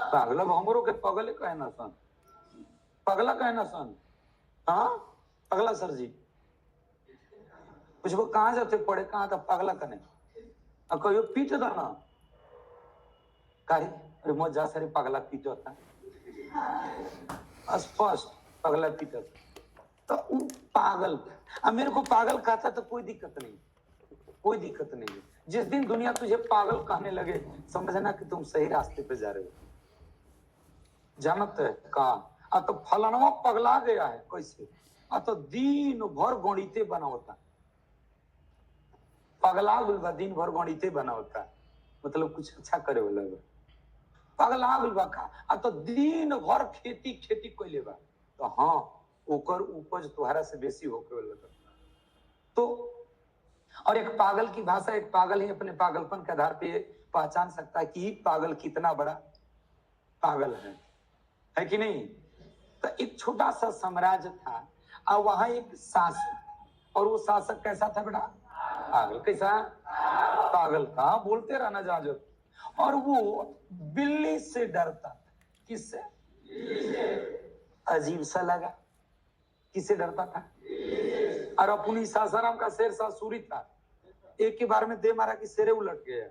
पागल हमरो के पगले कहे ना सन, पगला कहे ना सन। हाँ पगला सर जी पूछबो कहाँ जाते पड़े, कहाँ था पगला कने कहियो पीट देना काहे, अरे मत जा सारे पगला पीट होता स्पष्ट पगला पीट तो पागल। अब मेरे को पागल कहता तो कोई दिक्कत नहीं, कोई दिक्कत नहीं है। जिस दिन दुनिया तुझे पागल कहने लगे समझना कि तुम सही रास्ते पे जा रहे हो। जानत है कहा तो फलनवा पगला गया है कैसे, तो दिन भर गणिते बनावता, पगला गुलबा दिन भर गणिते बनावता, मतलब कुछ अच्छा करे वाला पगला गुलबा का तो दिन भर खेती खेती कैले बा तो हाँ ओकर उपज तुम्हारा से बेसी होके वाला। तो और एक पागल की भाषा, एक पागल ही अपने पागलपन के आधार पे पहचान सकता है कि पागल कितना बड़ा पागल है कि नहीं। तो एक छोटा सा साम्राज्य था और वहां एक शासक, और वो शासक कैसा था बेटा, पागल। कैसा, पागल था, बोलते रहना जाजो। और वो बिल्ली से डरता था। किससे, अजीब सा लगा, किससे डरता था, और अपनी सासाराम का शेर सासुरी था, एक के बार में दे मारा कि शेरे उलट गया।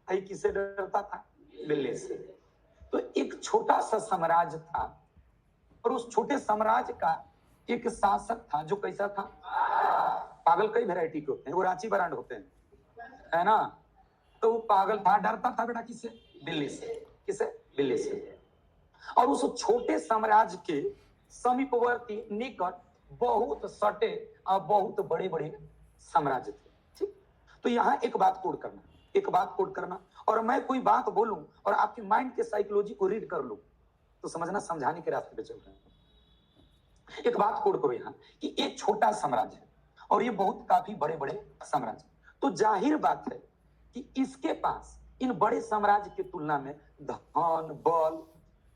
आई किससे डरता था, बिल्ली से। तो एक छोटा सा साम्राज्य था और उस छोटे साम्राज्य का एक शासक था जो कैसा था, पागल कई वैरायटी के होते हैं, वो रांची ब्रांड होते हैं, है ना। तो वो पागल था, डरता था बेटा किससे, बिल्ली से। किससे, बिल्ली से। और उस छोटे साम्राज्य के समीपवर्ती निकट बहुत सटे और बहुत बड़े बड़े साम्राज्य थे। ठीक, तो यहाँ एक बात कोड करना, एक बात कोड करना, और मैं कोई बात बोलूं और आपके माइंड के साइकोलॉजी को रीड कर लूं तो समझना समझाने के रास्ते पे चल रहे हैं। एक बात कोड करो यहाँ कि एक छोटा साम्राज्य है और ये बहुत काफी बड़े बड़े साम्राज्य, तो जाहिर बात है कि इसके पास इन बड़े साम्राज्य की तुलना में धन बल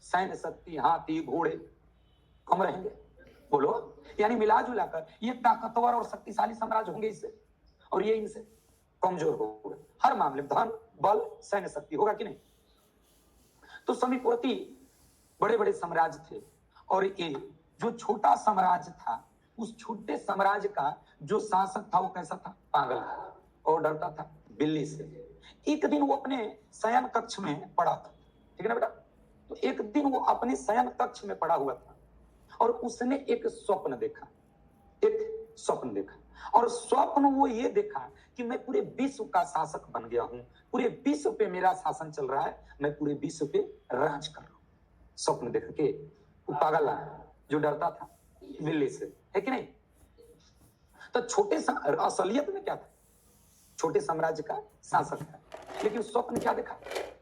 सैन्य शक्ति हाथी घोड़े कम रहेंगे। बोलो, यानी मिला जुला कर ये ताकतवर और शक्तिशाली साम्राज्य होंगे इससे, और ये इनसे कमजोर होगा हर मामले में, धन बल सैन्य शक्ति होगा कि नहीं। तो समीपवर्ती बड़े बड़े साम्राज्य थे और ये जो छोटा साम्राज्य था उस छोटे साम्राज्य का जो शासक था वो कैसा था, पागल था और डरता था बिल्ली से। एक दिन वो अपने शयन कक्ष में पड़ा था, ठीक है ना बेटा। तो एक दिन वो अपने शयन कक्ष में पड़ा हुआ था और उसने एक स्वप्न देखा, एक स्वप्न देखा, और स्वप्न वो ये देखा कि मैं पूरे विश्व का शासक बन गया हूं, पूरे विश्व पे मेरा शासन चल रहा है, मैं पूरे विश्व पे राज कर रहा हूं। स्वप्न देख के वो पागल है जो डरता था बिल्ली से, है कि नहीं। तो छोटे असलियत में क्या था, छोटे साम्राज्य का शासक था, लेकिन स्वप्न क्या देखा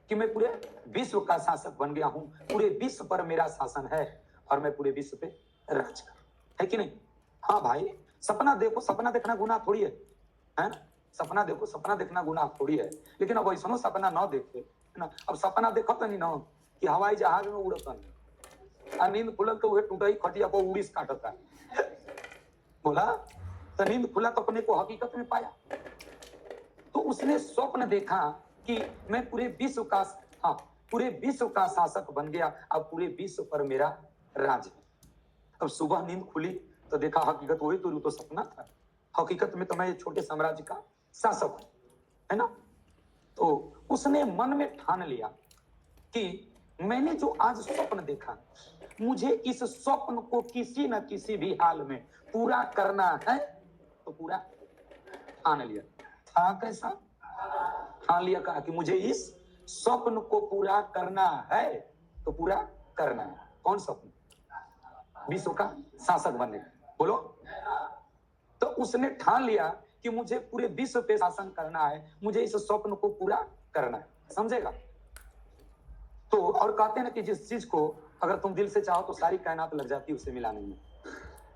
कि मैं पूरे विश्व का शासक बन गया हूं, पूरे विश्व पर मेरा शासन है और मैं पूरे विश्व पे राज कर, है कि नहीं। हाँ भाई, सपना देखो, सपना देखना गुनाह थोड़ी है ना। सपना देखो, सपना देखना गुनाह थोड़ी है, लेकिन अब ऐसा सपना न देखे ना। अब सपना देखो तो नहीं ना कि हवाई जहाज में उड़ता नहीं, नींद खुलल तो वह टूटा ही खटिया को उड़ीस काटता बोला, तो नींद खुला तो अपने को हकीकत में पाया। तो उसने स्वप्न देखा कि मैं पूरे विश्व का, हाँ पूरे विश्व का शासक बन गया, अब पूरे विश्व पर मेरा राज है। अब सुबह नींद खुली तो देखा हकीकत वही, तो सपना था, हकीकत में तो मैं छोटे साम्राज्य का शासक हूं, है ना। तो उसने मन में ठान लिया कि मैंने जो आज स्वप्न देखा, मुझे इस स्वप्न को किसी न किसी भी हाल में पूरा करना है। तो पूरा ठान लिया था, कैसा ठान लिया, कहा कि मुझे इस स्वप्न को पूरा करना है, तो पूरा करना है। कौन स्वप्न, विश्व का शासक बनने का, बोलो। तो उसने ठान लिया कि मुझे पूरे विश्व पे शासन करना है, मुझे इस स्वप्न को पूरा करना है, समझेगा। तो और कहते हैं ना कि जिस चीज को अगर तुम दिल से चाहो तो सारी कायनात लग जाती है उसे मिलाने में,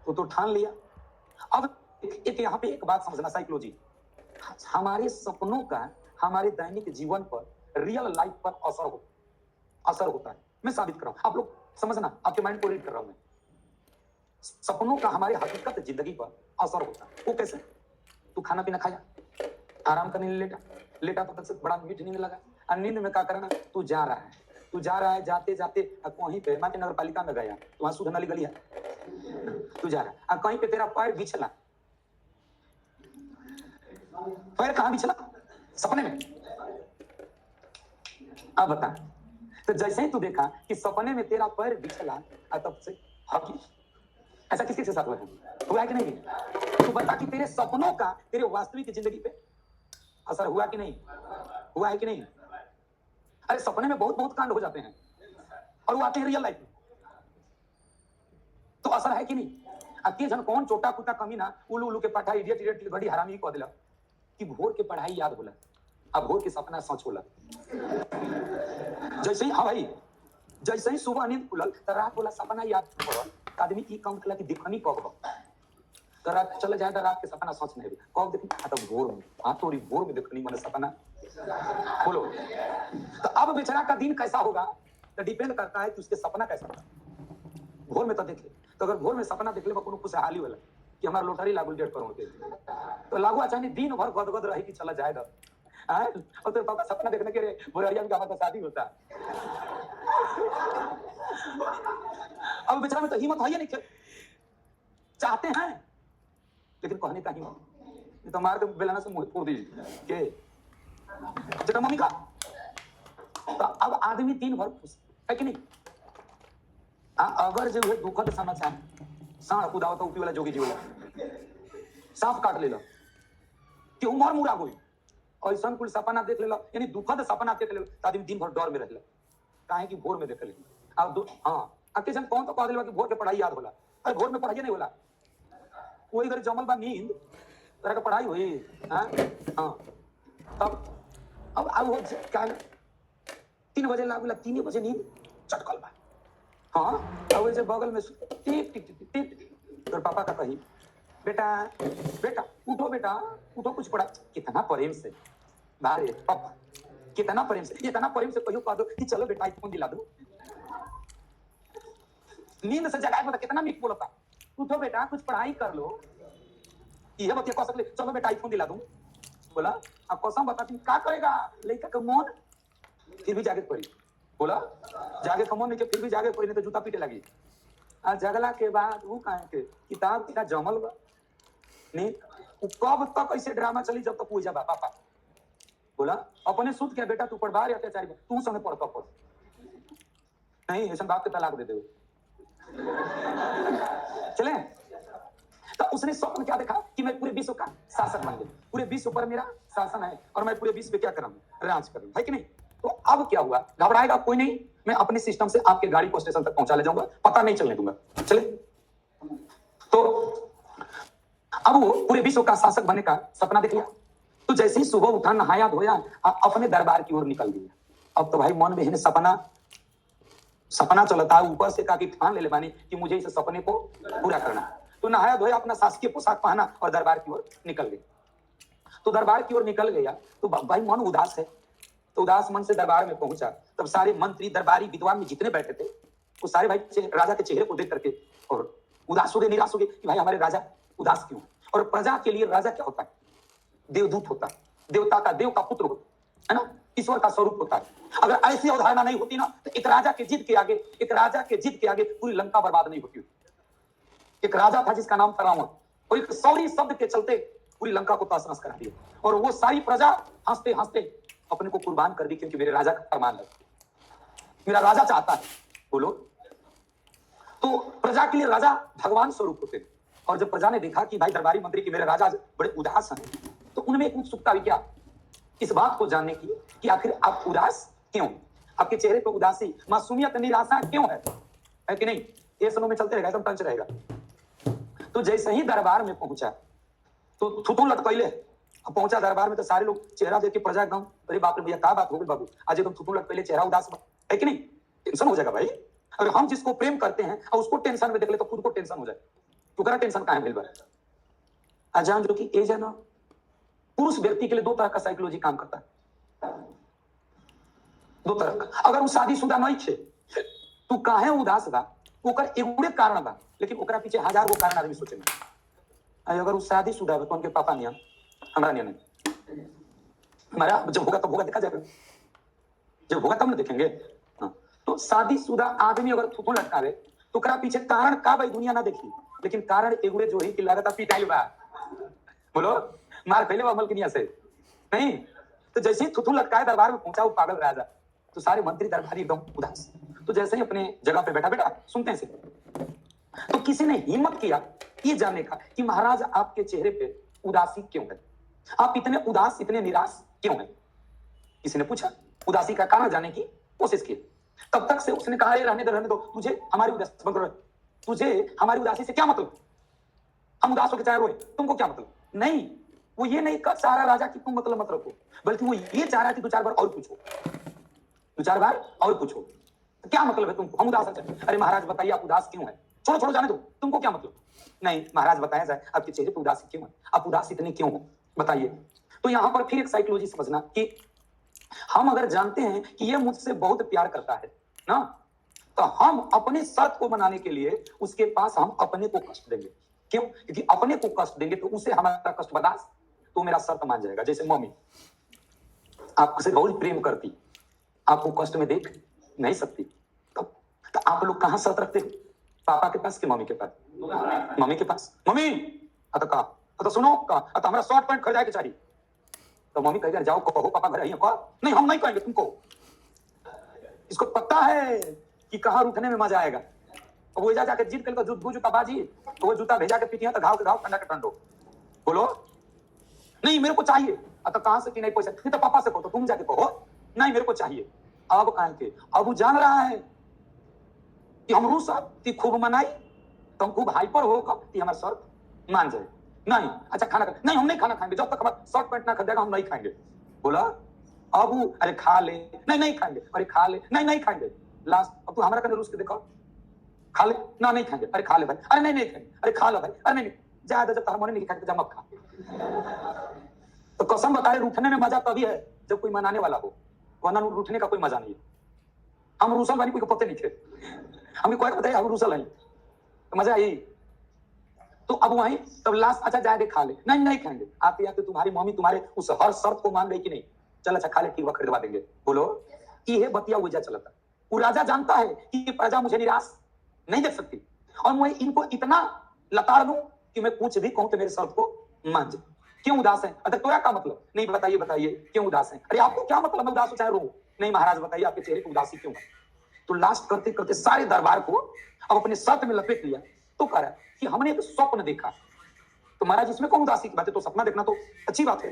तो ठान लिया। अब एक यहाँ पे एक बात समझना, साइकोलॉजी, हमारे सपनों का हमारे दैनिक जीवन पर, रियल लाइफ पर असर होता है। मैं साबित कर रहा हूं, आप लोग समझना, आपके माइंड को रीड कर रहा हूं मैं। सपनों का हमारे हकीकत जिंदगी पर असर होता है। वो कैसे, तू खाना पीना खाया, आराम करने लेटा, लेटा तो तक से बड़ा मीठ नींद लगा, और नींद में क्या करना, तू जा रहा है, तू जा रहा है, जाते जाते कहीं पे मान नगर पालिका में गया तो वहां सुध नाली गली है, तू जा रहा है कहीं पे तेरा पैर बिछला, पैर कहाँ बिछला? सपने में। अब बता, तो जैसे ही तू देखा कि सपने में तेरा पैर बिछला तब से हकी, ऐसा किसके साथ हुआ है कि नहीं? तू बता कि तेरे सपनों का तेरे वास्तविक जिंदगी पे असर हुआ कि नहीं? हुआ है कि नहीं? अरे सपने में बहुत बहुत कांड हो जाते हैं और वो आते हैं रियल लाइफ में, तो असर है कि नहीं? अके जन कौन छोटा कुत्ता कमीना उल्लू उल्लू के पाठा इडियट इडियट बड़ी हरामी कह दिला कि भोर के पढ़ाई याद होला, अब भोर के सपना सच होला। जैसे ही हाँ भाई, जैसे ही सुबह नींद खुलल तो रात वाला सपना याद पड़ल, आदमी ई काउंट कला कि देखनी कब हो, तो रात चले जाए तो रात के सपना सच नहीं कब देखनी, तो भोर में, हाँ थोड़ी भोर में देखनी मैंने सपना। बोलो तो अब बेचारा का दिन कैसा होगा तो डिपेंड करता है कि उसके सपना कैसा होगा। भोर में तो देखे, तो अगर भोर में सपना देख ले कोनो खुशहाली वाला कि हमारा लोटरी लागू 1.5 करोड़ के, तो लागू अच्छा नहीं दिन भर गदगद रही कि चला जाएगा, और तेरे पापा सपना देखने के लिए बोरिया में क्या शादी होता है। अब बेचारा में तो हिम्मत है नहीं, चाहते हैं लेकिन कहने का हिम्मत तो मार के बेलाना से मुंह फोड़ दीजिए के जटा मम्मी का। तो अब आदमी दिन भर खुश है कि नहीं? अगर जो है दुखद समाचार साढ़ कुदावत उपी वाला जोगी जी वाला सांप काट ले कि उमर मुरा गई ऐसा कुल सपना देख ले, यानी दुखद सपना देख ले तो आदमी दिन भर डर में रह काहे कि भोर में देख ले। अब हाँ अकेशन कौन तो कह दिला कि भोर के पढ़ाई याद होला, अरे भोर में पढ़ाई नहीं होला, कोई इधर जमल बा नींद तरह का पढ़ाई हुई। हाँ तब अब वो क्या 3 बजे लागू 3 बजे नींद चटकल बा, हाँ अब वैसे बगल में टिक टिक टिक टिक तो पापा का कही बेटा बेटा उठो बेटा उठो कुछ पढ़ा, कितना प्रेम से बारे पापा कितना प्रेम से, इतना प्रेम से कहियो कह दो कि चलो बेटा आईफोन दिला दो, नींद से जगाए बता कितना मीठ बोलता, उठो बेटा कुछ पढ़ाई कर लो, ये बतिया कह सकले चलो बेटा आईफोन दिला दूं, बोला अब कसम बता तुम क्या करेगा लड़का का मन, फिर भी जागे पड़ी, बोला जागे कमोन नहीं के फिर भी जागे पड़ी नहीं तो जूता पीटे लगी। आज जगला के बाद वो कहे के किताब कितना जमल बा नहीं, कब तक ऐसे ड्रामा चली जब तक पूजा पापा, बोला अपने सुत के बेटा तू पढ़वा रहे अत्याचारी तू संगे पढ़ता पढ़ नहीं ऐसा बाप के तलाक दे दे चले। तो उसने स्वप्न क्या देखा कि मैं पूरे विश्व का शासक बन गया, पूरे विश्व पर मेरा शासन है और मैं पूरे विश्व पे क्या करूंगा राज करूंगा, है कि नहीं? तो अब क्या हुआ, घबराएगा कोई नहीं, मैं अपने सिस्टम से आपके गाड़ी को स्टेशन तक पहुंचा ले जाऊंगा, पता नहीं चलने दूंगा, चले। तो अब वो पूरे विश्व का शासक बनने का सपना देख लिया, तो जैसे ही सुबह उठा नहाया धोया अपने दरबार की ओर निकल गया। अब तो भाई मन में सपना चलता है, ऊपर से काफी ठान ले बानी कि मुझे इस सपने को पूरा करना, तो नहाया धोया अपना शासकीय पोशाक पहना और दरबार की ओर निकल गया। तो दरबार की ओर निकल गया तो भाई मन उदास है, तो उदास मन से दरबार में पहुंचा, तब सारे मंत्री दरबारी विद्वान में जितने बैठे थे वो सारे भाई राजा के चेहरे को देख करके और उदास हो गए, निराश हो गए कि भाई हमारे राजा उदास क्यों। और प्रजा के लिए राजा क्या होता है, देवदूत होता है, देवता का देव का पुत्र होता है ना, ईश्वर का स्वरूप होता है। अगर ऐसी अवधारणा नहीं होती ना तो एक राजा के जिद के आगे पूरी लंका बर्बाद नहीं होती। एक राजा था जिसका नाम था रावण, और एक सौरी शब्द के चलते पूरी लंका को तहस नहस करा दिया, और वो सारी प्रजा हंसते हंसते अपने को कुर्बान कर दी, क्योंकि मेरे राजा का फरमान है, मेरा राजा चाहता है। बोलो तो प्रजा के लिए राजा भगवान स्वरूप होते हैं। और जब प्रजा ने देखा कि भाई दरबारी मंत्री की मेरे राजा बड़े उदास हैं, तो उनमें एक उत्सुकता भी क्या इस बात को जानने की कि आखिर आप उदास क्यों, आपके चेहरे पर उदासी मासूमियत निराशा क्यों है कि नहीं? ये सुनो में चलते रहेगा, एकदम टंच रहेगा। तो जैसे ही दरबार में पहुंचा तो थुथुन लटकैले, पहुंचा दरबार में तो सारे लोग चेहरा देख के प्रजा एकदम अरे बाप रे भैया क्या बात हो गई बाबू, आज एकदम थुथुन लटकैले, चेहरा उदास है कि नहीं? टेंशन हो जाएगा भाई, अगर हम जिसको प्रेम करते हैं और उसको टेंशन में देख ले तो खुद को टेंशन हो जाए, तो करा टेंशन कहां है भाई। अजान जो कि एज है ना, पुरुष व्यक्ति के लिए 2 तरह का साइकोलॉजी काम करता है, 2 तरह का। अगर वो शादीशुदा नहीं छे तू काहे उदास बा, ओकर एगो कारण बा, लेकिन ओकरा पीछे 1000 गो कारण आदमी सोचेगा। अगर वो शादीशुदा बा तो उनके पापा नहीं, हमारा नहीं, हमारा जब होगा तब होगा, देखा जाएगा, जब होगा तब ना देखेंगे। हाँ तो शादीशुदा आदमी अगर थूथू लटकावे तो करा पीछे कारण का भाई दुनिया ना देखी, लेकिन कारण एगुड़े जो ही कि लागत पिटाइल बा, बोलो मार खैले अमल की से नहीं। तो जैसे ही थूथू लटकाए दरबार में पहुंचा वो पागल राजा, तो सारे मंत्री दरबारी एकदम उदास। तो जैसे ही अपने जगह पे बैठा, बेटा सुनते हैं से, तो किसी ने हिम्मत किया ये जानने का कि महाराज आपके चेहरे पे उदासी क्यों है, आप इतने उदास इतने निराश क्यों है। किसी ने पूछा, उदासी का कारण जानने की कोशिश की। तब तक से उसने कहा रहने दो, तुझे हमारी उदासी तुझे हमारी उदासी से क्या मतलब, हम उदास होकर चाहे रोए, तुमको क्या मतलब। नहीं, वो ये नहीं चाह रहा राजा कि तुम मतलब मत रखो, बल्कि वो ये चाह रहा है कि 2-4 बार और पूछो, 2-4 बार और पूछो, तो क्या मतलब है तुमको, हम उदास हैं। अरे महाराज बताइए आप उदास क्यों है, छोड़ो छोड़ो जाने दो, तुमको क्या मतलब। नहीं महाराज बताया जाए आपके चेहरे पर उदासी क्यों है, आप उदास इतने क्यों हो, बताइए। तो यहां पर फिर एक साइकोलॉजी समझना कि हम अगर जानते हैं कि ये मुझसे बहुत प्यार करता है ना, तो हम अपने शर्त को मनाने के लिए उसके पास हम अपने को कष्ट देंगे। क्यों? क्योंकि अपने को कष्ट देंगे तो उसे हमारा कष्ट बर्दाश्त, तो मेरा शर्त मान जाएगा। जैसे मम्मी आपसे बहुत प्रेम करती, आपको कष्ट में देख नहीं सकती, तो आप लोग कहां शर्त रखते हो, पापा के पास कि मम्मी के पास, मम्मी के पास। मम्मी अतः कहा तो सुनो कहा तो हमारा शॉर्ट पैंट खरीदाए के चाहिए, तो मम्मी कहेगा जाओ कहो पापा घर आइए, कहो नहीं हम नहीं कहेंगे तुमको, इसको पता है कि कहां रूठने में मजा आएगा। तो वो जाके जीत कर जूता बाजी, तो वो जूता भेजा के पीटिया तो घाव के घाव ठंडा के ठंडो, बोलो नहीं मेरे को चाहिए। तो कहां से कि नहीं पैसा, नहीं तो पापा से कहो, तो तुम जाके कहो नहीं मेरे को चाहिए। अब कहेंगे अब वो जान रहा है कि हम रूस ती खूब मनाई, तुम खूब हाइपर होगा कि हमारा शर्त मान जाए। नहीं अच्छा खाना नहीं हम नहीं खाना खाएंगे जब तक हमारा शॉर्ट पैंट ना खरीदेगा हम नहीं खाएंगे। बोला अब अरे खा ले, नहीं नहीं खाएंगे, अरे खा ले, नहीं नहीं खाएंगे। लास्ट अब तू हमारा कने रूस के देखो, खा ले ना नहीं खाएंगे, अरे खा ले भाई, अरे नहीं नहीं खाएंगे, अरे खा लो भाई, अरे नहीं ज्यादा जब तक नहीं खाएंगे जब मत खा। तो कसम बता रहे रूठने में मजा तभी है जब कोई मनाने वाला हो, वरना रूठने का कोई मजा नहीं है। हम रूसल वाली कोई पते नहीं थे, हमें कोई बताइए हम रूसल नहीं, तो मजा आई। तो अब वहीं तब लास्ट अच्छा जाए खा ले, नहीं नहीं खाएंगे। आते आते तुम्हारी मम्मी तुम्हारे उस हर शर्त को मान गई कि नहीं, चल अच्छा खा ले ठीक खरीदवा देंगे। बोलो ये बतिया वजह चलता। वो राजा जानता है कि प्रजा मुझे निराश नहीं देख सकती, और मैं इनको इतना लताड़ दूं कि मैं कुछ भी कहूं तो मेरे शर्त को मान जाए। क्यों उदास है, अगर तोरा का मतलब नहीं, बताइए बताइए क्यों उदास है। अरे आपको क्या मतलब मैं उदास हो चाहे रो, नहीं महाराज बताइए आपके चेहरे की उदासी क्यों है। तो लास्ट करते करते सारे दरबार को अब अपने शर्त में लपेट लिया। तो कह रहा है कि हमने एक स्वप्न देखा। तो महाराज इसमें कौन उदासी की बात है, तो सपना देखना तो अच्छी बात है।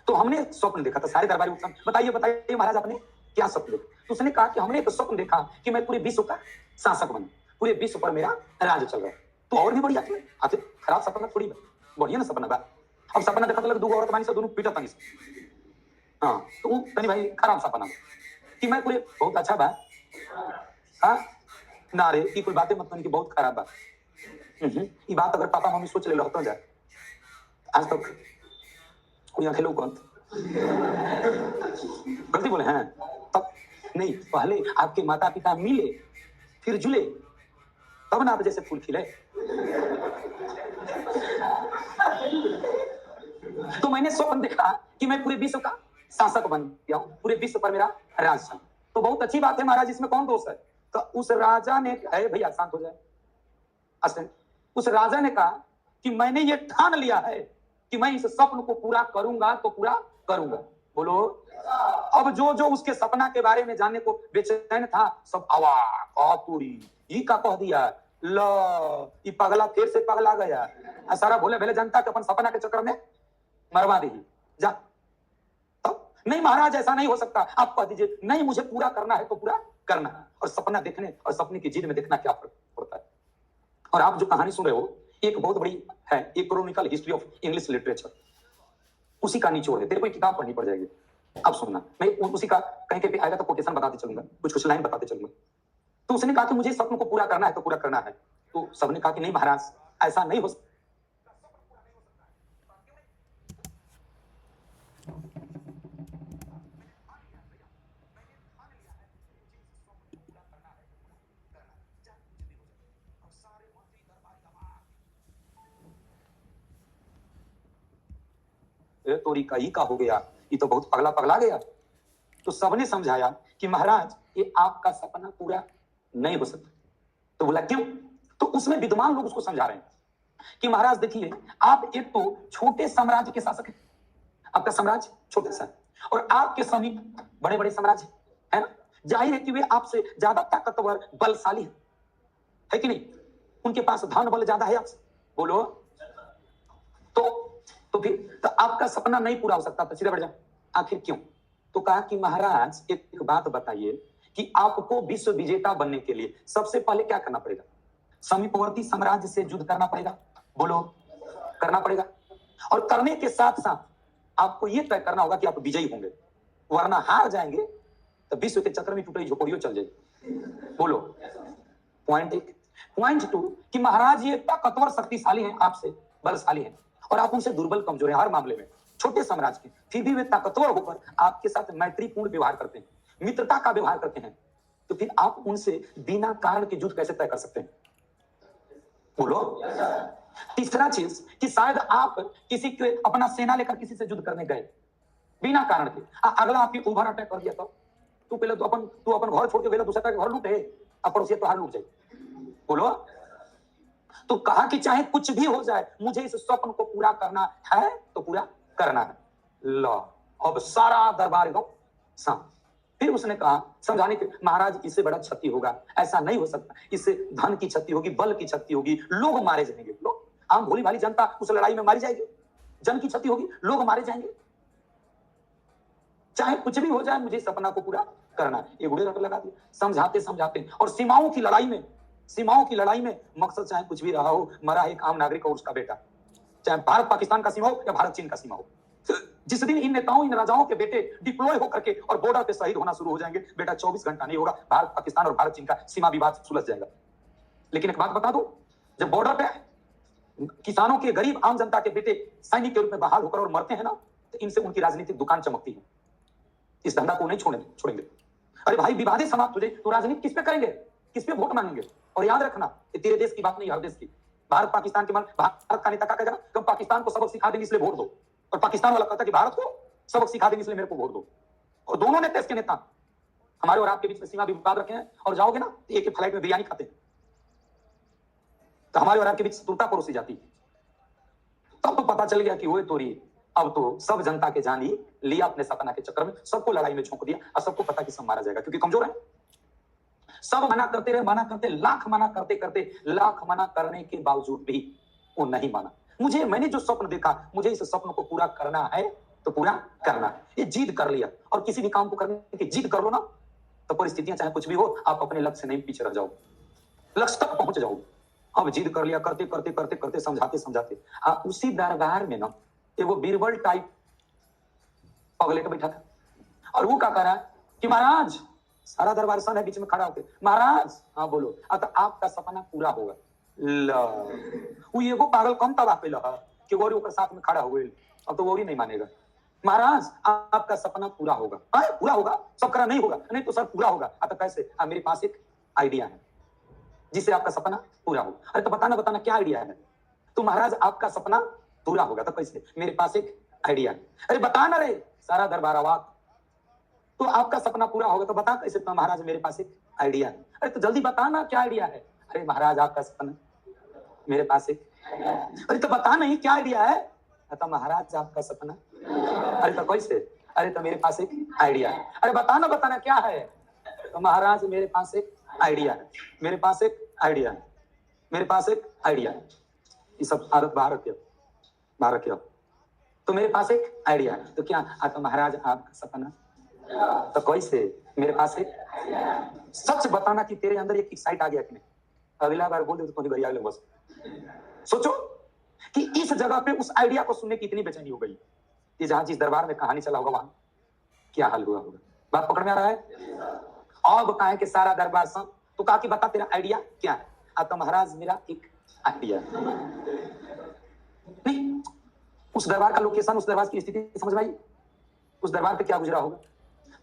तो हमने एक स्वप्न देखा था, सारे दरबारी उत्सव बताइए बताइए महाराज आपने क्या स्वप्न देखा। तो उसने कहा कि हमने एक स्वप्न देखा कि मैं पूरे विश्व का शासक बनूं, पूरे विश्व पर मेरा राज चल रहा है। तो और भी बढ़िया आते खराब सपना थोड़ी बा, बढ़िया ना सपना बा। अब सपना देखा तो दो औरत बानी से दोनों पीटा तनी से, हाँ तो तनी भाई खराब सपना कि मैं पूरे बहुत अच्छा बा, हाँ ना रे की कोई बातें मत की बहुत खराब बा। ये बात अगर पापा मम्मी सोच ले लो तो जाए आज तक कोई आंखें लो कौन गलती बोले हैं तब नहीं, पहले आपके माता पिता मिले फिर जुले तब ना आप जैसे फूल खिले। तो मैंने स्वप्न देखा कि मैं पूरे विश्व का शासक बन गया हूं, पूरे विश्व पर मेरा राज चल। तो बहुत अच्छी बात है महाराज, इसमें कौन दोष है। तो उस राजा ने भैया शांत हो जाए, उस राजा ने कहा कि मैंने ये ठान लिया है कि मैं इस स्वप्न को पूरा करूंगा तो पूरा करूंगा। बोलो अब जो जो उसके सपना के बारे में जानने को बेचैन था सब आवापूरी ये का कह दिया, लो ये पगला फिर से पगला गया, सारा भोले भले जनता के अपन सपना के चक्कर में मरवा दी जा। तब नहीं महाराज ऐसा नहीं हो सकता, आप कह दीजिए नहीं मुझे पूरा करना है तो पूरा करना है। और सपना देखने और सपने की जिद में देखना क्या फर्क पड़ता है। और आप जो कहानी सुन रहे हो एक बहुत बड़ी है, एक chronicle history of English literature, उसी का निचोड़ है, तेरे को किताब पढ़नी पड़ जाएगी। अब सुनना, मैं उसी का कहीं कहीं आएगा तो कोटेशन बताते चलूंगा, कुछ कुछ लाइन बताते चलूंगा। तो उसने कहा कि मुझे सपनों को पूरा करना है तो पूरा करना है। तो सबने कहा कि नहीं महाराज ऐसा नहीं हो सकता। तोरी का ही का हो गया, ये तो बहुत पगला पगला गया। तो सबने समझाया कि महाराज ये आपका सपना पूरा नहीं हो सकता। तो बोला क्यों? तो उसमें विद्वान लोग उसको समझा रहे हैं कि महाराज देखिए, आप एक तो छोटे साम्राज्य के शासक हैं, आपका साम्राज्य छोटा सा है, और आपके समीप बड़े बड़े साम्राज्य है ना, जाहिर है कि वे आपसे ज्यादा ताकतवर बलशाली है कि नहीं? उनके पास धन बल ज्यादा है आपसे, बोलो। तो फिर तो आपका सपना नहीं पूरा हो सकता। तो सीधे बढ़ जाओ, आखिर क्यों? तो कहा कि महाराज एक बात बताइए कि आपको विश्व विजेता बनने के लिए सबसे पहले क्या करना पड़ेगा? समीपवर्ती साम्राज्य से युद्ध करना पड़ेगा, बोलो, करना पड़ेगा। और करने के साथ साथ आपको यह तय करना होगा कि आप विजयी होंगे, वरना हार जाएंगे तो विश्व के चक्कर में टूटे झोपड़ियों चल जाएगी, बोलो। पॉइंट एक। पॉइंट टू कि महाराज ये ताकतवर शक्तिशाली हैं, आपसे बलशाली हैं, और आप उनसे दुर्बल कमजोर हैं हर मामले में, छोटे साम्राज्य के, फिर भी वे ताकतवर होकर आपके साथ मैत्रीपूर्ण व्यवहार करते हैं, मित्रता का व्यवहार करते हैं। तो फिर आप उनसे बिना कारण के युद्ध कैसे तय कर सकते हैं, बोलो। तीसरा चीज कि शायद आप किसी के अपना सेना लेकर किसी से युद्ध करने गए बिना कारण के, अगला आपकी ओवर अटैक कर दिया तो पहले तो अपन घर छोड़ के गए, दूसरा का घर लूटे, अब पड़ोसी तो हार लूट जाए, बोलो। तो कहा कि चाहे कुछ भी हो जाए, मुझे इस स्वप्न को पूरा करना है तो पूरा करना है। लो, अब सारा दरबार एकदम शांत। फिर उसने कहा समझाने के, महाराज इससे बड़ा क्षति होगा, ऐसा नहीं हो सकता, इससे धन की क्षति होगी, बल की क्षति होगी, लोग मारे जाएंगे, लोग, आम भोली भाली जनता उस लड़ाई में मारी जाएगी, जन की क्षति होगी, लोग मारे जाएंगे, चाहे कुछ भी हो जाए, मुझे सपना को पूरा करना है। ये गुड़े लगा दिया समझाते समझाते। और सीमाओं की लड़ाई में मकसद चाहे कुछ भी रहा हो, मरा एक आम नागरिक और उसका बेटा, चाहे भारत पाकिस्तान का सीमा हो या भारत चीन का सीमा हो। जिस दिन इन नेताओं, इन राजाओं के बेटे डिप्लॉय होकर के और बॉर्डर पे शहीद होना शुरू हो जाएंगे, बेटा 24 घंटा नहीं होगा, भारत पाकिस्तान और भारत चीन का सीमा विवाद सुलझ जाएगा। लेकिन एक बात बता दो, जब बॉर्डर पे किसानों के, गरीब आम जनता के बेटे सैनिक के रूप में बहाल होकर और मरते हैं ना, तो इनसे उनकी राजनीतिक दुकान चमकती है। इस धंधा को नहीं छोड़ेंगे। अरे भाई, विवादें समाप्त हो जाए तो राजनीति किस पे करेंगे, किस पे वोट मांगेंगे? और याद रखना, ये तेरे देश की बात नहीं, हर देश की। भारत पाकिस्तान के भारत का नेता क्या कहेगा, तुम पाकिस्तान को सबक सिखा देंगे इसलिए वोट दो, और पाकिस्तान वाला कहता है कि भारत को सबक सिखा देंगे इसलिए मेरे को वोट दो। और दोनों देश के नेता हमारे और आपके बीच में सीमा विवाद रखे हैं, और जाओगे ना तो एक फ्लाइट में बिरयानी खाते हैं, तो हमारे और आपके बीच शत्रुता परोसी जाती है। तब तो पता चल गया कि वो तोरी, अब तो सब जनता के जान ही लिया अपने सपना के चक्कर में, सबको लड़ाई में झोंक दिया, और सबको पता कि सब मारा जाएगा क्योंकि कमजोर है। सब मना करते रहे, मना करते, लाख मना करने के बावजूद भी वो नहीं माना। मैंने जो स्वप्न देखा, मुझे इस स्वप्न को पूरा करना है तो पूरा करना है। ये जिद कर लिया, और किसी भी काम को करने की जिद कर लो ना, तो परिस्थितियां चाहे कुछ भी हो, आप अपने लक्ष्य से नहीं पीछे रह जाओगे, लक्ष्य तक पहुंच जाओगे। अब जिद कर लिया, करते करते करते करते, समझाते समझाते, उसी दरबार में ना वो बीरबल टाइप पगले का बैठा था, और वो क्या कह रहा है कि महाराज, सारा दरबार सन है बीच में खड़ा होकर, महाराज हाँ बोलो, अब आपका सपना पूरा होगा। वो एगो पागल कम तबाह पे लगा कि गौरी ओकर साथ में खड़ा हो गई, अब तो गौरी नहीं मानेगा। महाराज आपका सपना पूरा होगा। पूरा होगा? सब करा नहीं होगा? नहीं तो सर पूरा होगा। तो कैसे? मेरे पास एक आइडिया है जिससे आपका सपना पूरा होगा। अरे तो बताना क्या आइडिया है? तो महाराज आपका सपना पूरा होगा तो कैसे? मेरे पास एक आइडिया है। अरे बताना रे, सारा दरबार आवाज। तो आपका सपना पूरा होगा तो बता कैसे? तो महाराज मेरे पास एक आइडिया है। अरे तो जल्दी बताना क्या आइडिया है? अरे महाराज आपका सपना, मेरे पास एक, अरे तो बता नहीं क्या आइडिया है? तो महाराज आपका सपना, अरे तो कैसे? अरे तो मेरे पास एक आइडिया है। अरे बताना क्या है? तो महाराज मेरे पास एक आइडिया है, मेरे पास एक आइडिया है, मेरे पास एक आइडिया है। ये सब भारत बाहर रखियो। तो मेरे पास एक आइडिया है। तो क्या? तो महाराज आपका सपना, तो कैसे? मेरे पास एक, सच बताना कि तेरे अंदर एक एक्साइट आ गया कि नहीं? अगला बार बोल दे तो बड़ी आग बस। सोचो कि इस जगह पे उस आइडिया को सुनने की इतनी बेचैनी हो गई कि जहां जिस दरबार में कहानी चला होगा वहां क्या हाल हुआ होगा। बात पकड़ में आ रहा है? अब कहा कि सारा दरबार सन, तो कहा कि बता तेरा आइडिया क्या है? तो महाराज मेरा एक आइडिया नहीं। उस दरबार का लोकेशन, उस दरबार की स्थिति समझ में आई, उस दरबार पे क्या गुजरा होगा।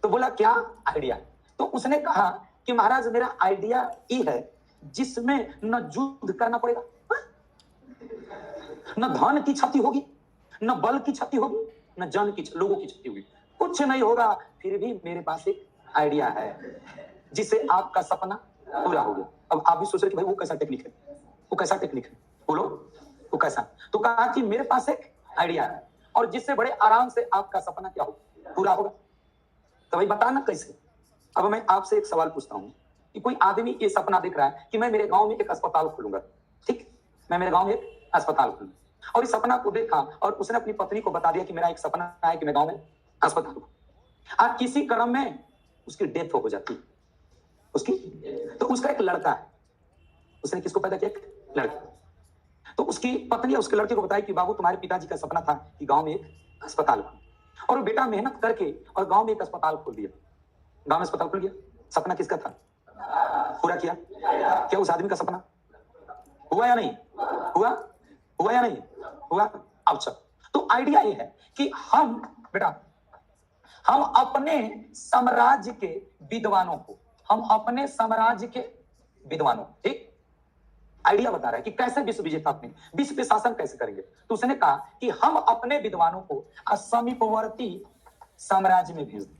तो बोला क्या आइडिया? तो उसने कहा कि महाराज मेरा आइडिया ये है जिसमें न युद्ध करना पड़ेगा, न धन की क्षति होगी, न बल की क्षति होगी, न जन की, लोगों की क्षति होगी, कुछ नहीं होगा। फिर भी मेरे पास एक आइडिया है। जिससे आपका सपना पूरा हो गया। अब आप भी सोच रहे कि भाई वो कैसा टेक्निक है, वो कैसा टेक्निक है, बोलो वो कैसा। तो कहा कि मेरे पास एक आइडिया है और जिससे बड़े आराम से आपका सपना क्या होगा, पूरा होगा। तो भाई बताना कैसे। अब मैं आपसे एक सवाल पूछता हूँ कि कोई आदमी ये सपना देख रहा है कि मैं मेरे गांव में एक अस्पताल खोलूंगा, ठीक, मैं मेरे गांव में एक अस्पताल खोलूंगा, और इस सपना को देखा और उसने अपनी पत्नी को बता दिया कि मेरा एक सपना है कि मैं गांव में अस्पताल हूं। आज किसी क्रम में उसकी डेथ हो जाती है उसकी, तो उसका एक लड़का है, उसने किसको पैदा किया, एक लड़की। तो उसकी पत्नी उसके लड़के को बताई कि बाबू तुम्हारे पिताजी का सपना था कि गांव में एक अस्पताल हो, और वो बेटा मेहनत करके और गांव में एक अस्पताल खोल दिया, गांव में अस्पताल खुल गया। सपना किसका था, पूरा किया। क्या उस आदमी का सपना हुआ या नहीं हुआ, हुआ या नहीं हुआ। अब चल, तो आइडिया ये है कि हम बेटा हम अपने साम्राज्य के विद्वानों को, हम अपने साम्राज्य के विद्वानों, ठीक, आइडिया बता रहा है कि कैसे विश्व विजेता अपने विश्व पे शासन कैसे करेंगे। तो उसने कहा कि हम अपने विद्वानों को समीपवर्ती साम्राज्य में भेज दें।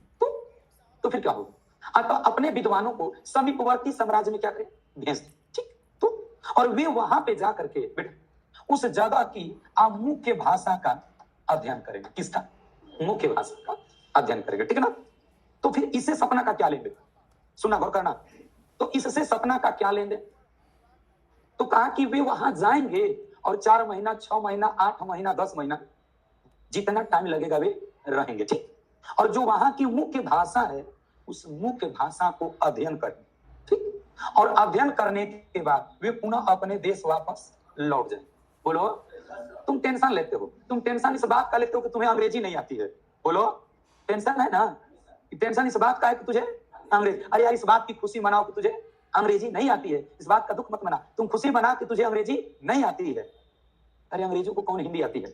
तो फिर क्या होगा, तो अपने विद्वानों को समीपवर्ती साम्राज्य में क्या करें, भेज दें, ठीक। तो और वे वहां पे जा करके बेटा उस जगह की मुख्य भाषा का अध्ययन करेंगे। किसका, मुख्य भाषा का अध्ययन करेंगे, ठीक है ना। तो फिर इससे सपना का क्या लेंगे, सुना गौर करना। तो इससे सपना का क्या लेंगे, तो कहा कि वे वहां जाएंगे और 4 महीना 6 महीना 8 महीना 10 महीना जितना टाइम लगेगा वे रहेंगे, ठीक। और जो वहां की मुख्य भाषा है उस मुख्य भाषा को अध्ययन करेंगे, ठीक। और अध्ययन करने के बाद वे पुनः अपने देश वापस लौट जाए। बोलो, तुम टेंशन लेते हो, तुम टेंशन इस बात का लेते हो कि तुम्हें अंग्रेजी नहीं आती है। बोलो, टेंशन है ना, टेंशन इस बात का है कि तुझे अंग्रेजी, अरे यार इस बात की खुशी मनाओ कि तुझे अंग्रेजी नहीं आती है, इस बात का दुख मत मना, तुम खुशी मना कि तुझे अंग्रेजी नहीं आती है। अरे अंग्रेजी को कौन हिंदी आती है,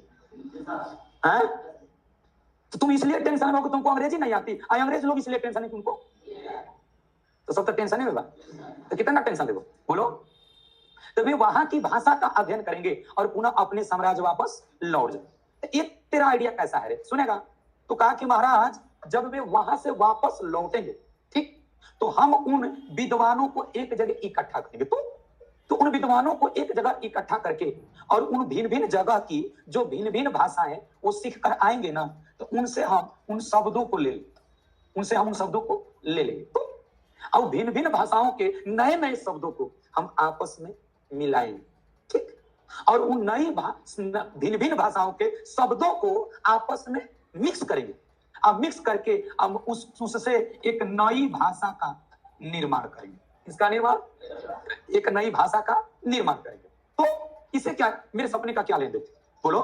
हैं? तो तुम इसलिए टेंशन में हो कि तुमको अंग्रेजी नहीं आती, अंग्रेज लोग इसलिए टेंशन है तुमको, तो सब तो टेंशन ही होगा, तो कितना टेंशन देखो। बोलो, तो वे वहां की भाषा का अध्ययन करेंगे और पुनः अपने साम्राज्य वापस लौट जाए। तो एक तेरा आइडिया कैसा है रे, सुनेगा। तो कहा कि महाराज जब वे वहां से वापस लौटेंगे, ठीक, तो हम उन विद्वानों को एक जगह इकट्ठा करेंगे। तो उन विद्वानों को एक जगह इकट्ठा करके और उन भिन्न भिन्न जगह की जो भिन्न भिन्न भाषाएं वो सीख कर आएंगे ना, तो उनसे हम उन शब्दों को ले लेंगे, उनसे हम उन शब्दों को ले लेंगे। तो अब भिन्न भिन्न भाषाओं के नए नए शब्दों को हम आपस में मिलाएंगे, ठीक। और उन नई भिन्न भिन्न भाषाओं के शब्दों को आपस में मिक्स करेंगे। अब मिक्स करके हम उससे एक नई भाषा का निर्माण करेंगे। इसका निर्माण, एक नई भाषा का निर्माण करेंगे। तो इसे क्या, मेरे सपने का क्या लेन देन, बोलो।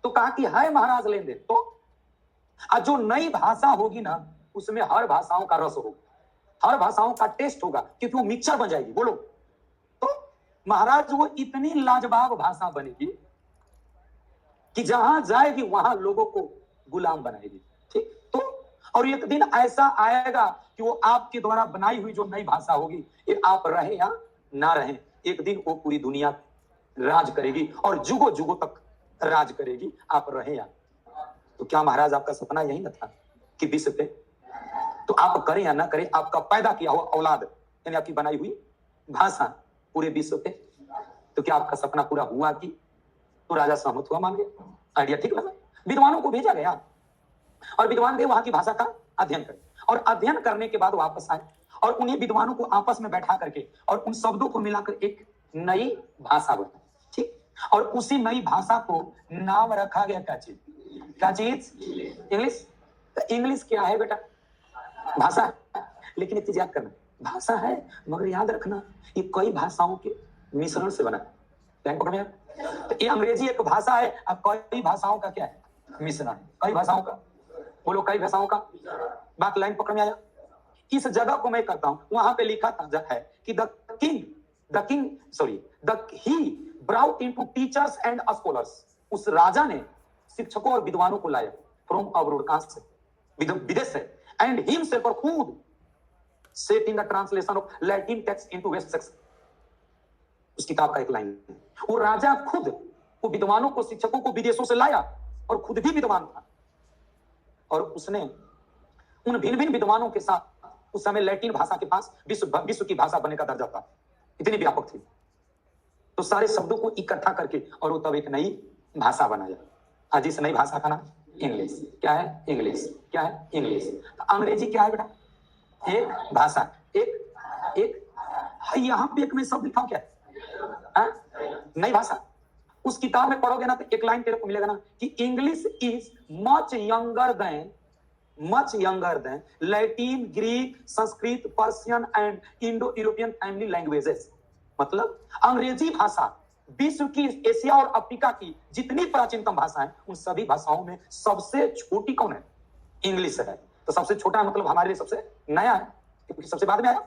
तो कहा कि है महाराज लेन देन, तो जो नई भाषा होगी ना उसमें हर भाषाओं का रस होगा, हर भाषाओं का टेस्ट होगा, क्योंकि वो मिक्सचर बन जाएगी। बोलो, तो महाराज वो इतनी लाजवाब भाषा बनेगी कि जहां जाएगी वहां लोगों को गुलाम बनाएगी, ठीक। तो और एक दिन ऐसा आएगा कि वो आपके द्वारा बनाई हुई जो नई भाषा होगी, ये आप रहे या ना रहे, एक दिन वो पूरी दुनिया राज करेगी और जुगों जुगों तक राज करेगी, आप रहे या। तो क्या महाराज आपका सपना यही न था कि विश्व पे, तो आप करें या ना करें, आपका पैदा किया हुआ औलाद यानी आपकी बनाई हुई भाषा पूरे विश्व पे, तो क्या आपका सपना पूरा हुआ कि, तो राजा सहमत हुआ, मान गया, आइडिया ठीक लगा। विद्वानों को भेजा गया और विद्वान गए वहां की भाषा का अध्ययन करें, और अध्ययन करने के बाद वापस आए और उन्हीं विद्वानों को आपस में बैठा करके और उन शब्दों को मिलाकर एक नई भाषा बनी, ठीक। और उसी नई भाषा को नाम रखा गया क्या चीज, क्या चीज, इंग्लिश। तो इंग्लिश क्या है बेटा, भाषा है। लेकिन एक चीज याद करना, भाषा है मगर याद रखना ये कई भाषाओं के मिश्रण से बना है। तो ये अंग्रेजी एक भाषा है, अब कई भाषाओं का क्या है, मिश्रण, कई भाषाओं का, बोलो कई भाषाओं का, बात लाइन पकड़ में आया। इस जगह को मैं करता हूं, वहां पे लिखा था है कि he brought into teachers and scholars, उस राजा ने शिक्षकों और विद्वानों को लाया फ्रॉम अब्रोड, कहां से, विदेश से, एंड himself और खुद set in the translation of Latin text into West Saxon, उस किताब का एक लाइन है, वो राजा खुद वो विद्वानों को शिक्षकों को विदेशों से लाया और खुद भी विद्वान था, और उसने उन भिन्न भिन्न विद्वानों के साथ उस समय लैटिन भाषा के पास विश्व की भाषा बनने का दर्जा था, इतनी व्यापक थी। तो सारे शब्दों को इकट्ठा करके और वो तब एक नई भाषा बनाया। आज इस नई भाषा का नाम इंग्लिश। क्या है? इंग्लिश। क्या है? इंग्लिश। तो अंग्रेजी क्या है बेटा? एक भाषा, एक यहाँ पे एक मैं शब्द लिखा हूं, क्या नई भाषा। उस किताब में पढ़ोगे ना तो एक लाइन तेरे को मिलेगा ना कि English is much younger than Latin, Greek, Sanskrit, Persian and Indo European family languages. मतलब अंग्रेजी भाषा विश्व की, एशिया और अफ्रीका की जितनी प्राचीनतम भाषा है उन सभी भाषाओं में सबसे छोटी कौन है? इंग्लिश है। तो सबसे छोटा मतलब हमारे लिए सबसे नया है, क्योंकि सबसे बाद में आया।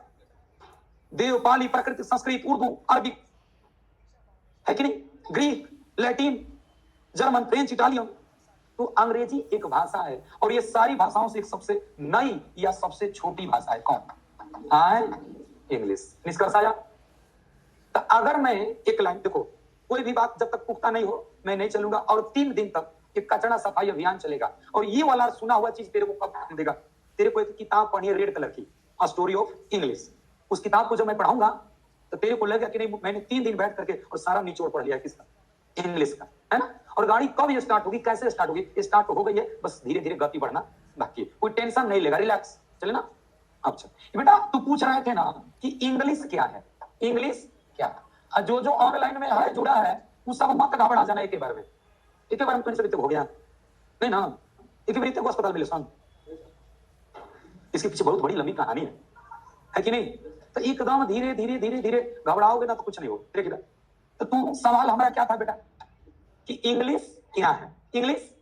देव, पाली, प्राकृत, संस्कृत, उर्दू, अरबी है कि नहीं, Greek, Latin, German, French, Italian. तो अंग्रेजी एक भाषा है और ये सारी भाषाओं से एक सबसे नई या सबसे छोटी भाषा है। कौन? आए इंग्लिश। निष्कर्ष आया? तो अगर मैं एक लाइन, देखो कोई भी बात जब तक पुख्ता नहीं हो मैं नहीं चलूंगा, और 3 दिन तक एक कचरा सफाई अभियान चलेगा। और ये वाला सुना हुआ चीज तेरे को कब देगा? तेरे को एक किताब पढ़नी है रेड कलर की, अ स्टोरी ऑफ इंग्लिश। उस किताब को जब मैं पढ़ाऊंगा तो तेरे को लगेगा कि नहीं मैंने 3 दिन बैठ करके और सारा निचोड़ पढ़ लिया किसका? इंग्लिश का, है ना। और गाड़ी कब ये स्टार्ट होगी, कैसे स्टार्ट होगी? स्टार्ट हो गई है, बस धीरे धीरे गति बढ़ना बाकी, कोई टेंशन नहीं लेगा, रिलैक्स चले ना। अच्छा बेटा तू पूछ रहे थे ना कि इंग्लिश क्या है, इंग्लिश क्या है? जो जो ऑनलाइन में है जुड़ा है वो सब मत घबरा जाना। एक बार में हो गया नहीं ना, एक बार को अस्पताल में ले सुन, इसके पीछे बहुत बड़ी लंबी कहानी है कि नहीं। तो एकदम धीरे धीरे धीरे धीरे घबराओगे ना तो कुछ नहीं हो। तो तू सवाल हमारा क्या था बेटा कि इंग्लिश क्या है? इंग्लिश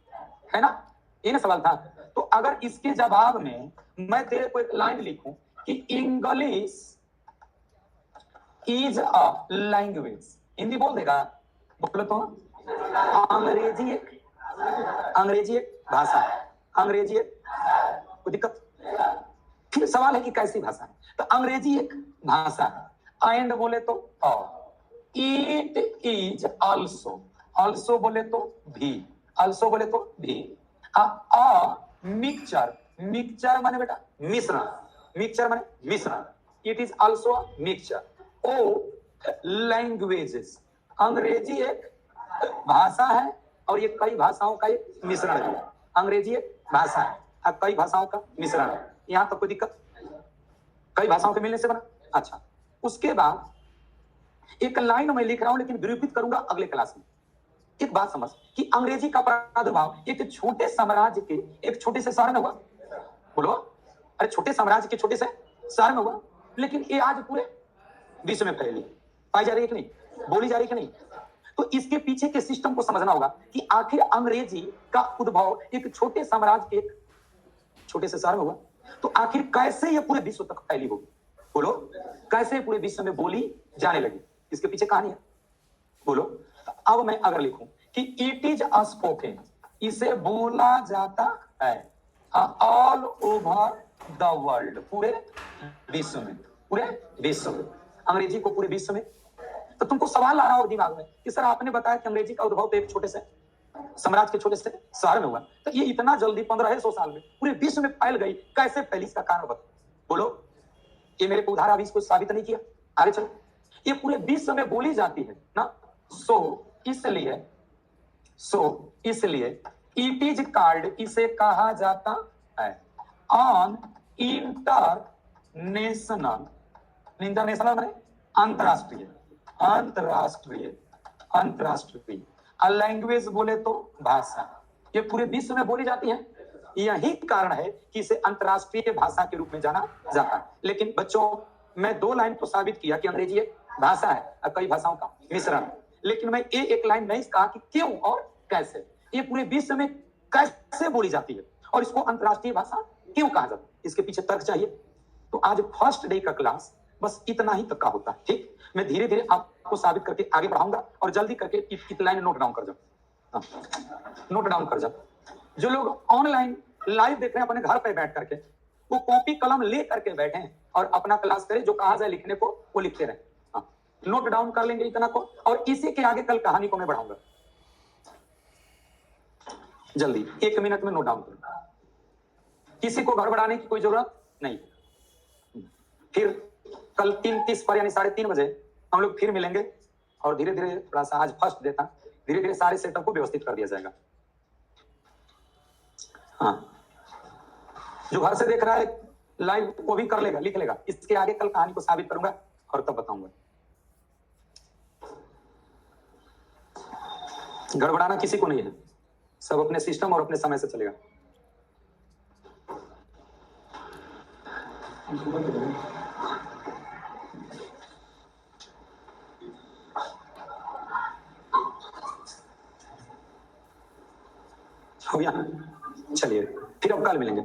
है ना, ये ना सवाल था। तो अगर इसके जवाब में मैं तेरे को एक लाइन लिखूं कि English is a language, Hindi बोल देगा? बोलो तो। अंग्रेजी एक भाषा है, अंग्रेजी एक, कोई दिक्कत? फिर सवाल है कि कैसी भाषा है? तो अंग्रेजी एक भाषा है, एंड बोले तो और, इट इज ऑल्सो बोले तो भी, ऑल्सो बोले तो भी, मिक्सचर माने बेटा मिश्रण, मिक्सचर माने मिश्रण, it is also mixture of languages. Angrezi एक भाषा है और ये कई भाषाओं का एक मिश्रण है। अंग्रेजी एक भाषा है और कई भाषाओं का मिश्रण है। यहां तक कोई दिक्कत? कई भाषाओं के मिलने से बना। अच्छा उसके बाद एक लाइन मैं लिख रहा हूं लेकिन विरूपित करूंगा अगले क्लास में। एक बात समझ कि अंग्रेजी का प्रादुर्भाव एक छोटे साम्राज्य के एक छोटे से शहर में हुआ। बोलो, अरे छोटे साम्राज्य के छोटे से शहर में हुआ, लेकिन ये आज पूरे विश्व में फैली, पाई जा रही है कि नहीं, बोली जा रही है कि नहीं। तो इसके पीछे के सिस्टम को समझना होगा कि आखिर अंग्रेजी का उद्भव एक छोटे साम्राज्य के एक छोटे से शहर में हुआ, तो आखिर कैसे ये पूरे विश्व तक फैली होगी? बोलो, कैसे पूरे विश्व में बोली जाने लगी? इसके पीछे कहानी है। बोलो, अब मैं अगर लिखूं कि इट इज स्पोकन, इसे बोला जाता है ऑल ओवर द वर्ल्ड, पूरे विश्व में, पूरे विश्व में, अंग्रेजी को पूरे विश्व में। तो तुमको सवाल आ रहा हो दिमाग में कि सर आपने बताया कि अंग्रेजी का उद्भव तो एक छोटे से साम्राज्य के छोटे से शहर में हुआ, तो ये इतना जल्दी 1500 साल में पूरे विश्व में फैल गई, कैसे फैली? इसका कारण बता। बोलो, ये मेरे को उदाहरण अभी इसको साबित नहीं किया, आगे चलो। ये पूरे विश्व में बोली जाती है ना, सो इसलिए इट इज कॉल्ड, इसे कहा जाता है ऑन इंटरनेशनल, इंटरनेशनल माने अंतरराष्ट्रीय, अंतरराष्ट्रीय लैंग्वेज बोले तो भाषा, ये पूरे विश्व में बोली जाती है। यही कारण है कि इसे अंतरराष्ट्रीय भाषा के रूप में जाना जाता है। लेकिन बच्चों मैं 2 लाइन तो साबित किया कि अंग्रेजी एक भाषा है और कई भाषाओं का मिश्रण, लेकिन मैं ये एक लाइन नहीं कहा कि क्यों और कैसे ये पूरे विश्व में कैसे बोली जाती है और इसको अंतरराष्ट्रीय भाषा क्यों कहा जाता है, इसके पीछे तर्क चाहिए। तो आज फर्स्ट डे का क्लास बस इतना ही तक का होता है, ठीक। मैं धीरे धीरे आपको साबित करके आगे बढ़ाऊंगा और जल्दी करके एक लाइन नोट डाउन कर जाओ, नोट डाउन कर जाओ। जो लोग ऑनलाइन लाइव देख रहे हैं अपने घर पे बैठ करके, वो कॉपी कलम ले करके बैठे और अपना क्लास करें, जो कहा जाए लिखने को वो लिखते रहे। नोट डाउन कर लेंगे इतना को, और इसी के आगे कल कहानी को मैं बढ़ाऊंगा। जल्दी 1 मिनट में नोट डाउन करो, किसी को गड़बड़ाने की कोई जरूरत नहीं। फिर कल 3:30 पर यानी 3:30 बजे हम लोग फिर मिलेंगे और धीरे धीरे थोड़ा सा आज फर्स्ट देता धीरे धीरे सारे सेटअप को व्यवस्थित कर दिया जाएगा। हाँ, जो घर से देख रहा है लाइव वो भी कर लेगा, लिख लेगा। इसके आगे कल कहानी को साबित करूंगा और तब बताऊंगा। गड़बड़ाना किसी को नहीं है, सब अपने सिस्टम और अपने समय से चलेगा। हो गया, चलिए फिर अब कल मिलेंगे।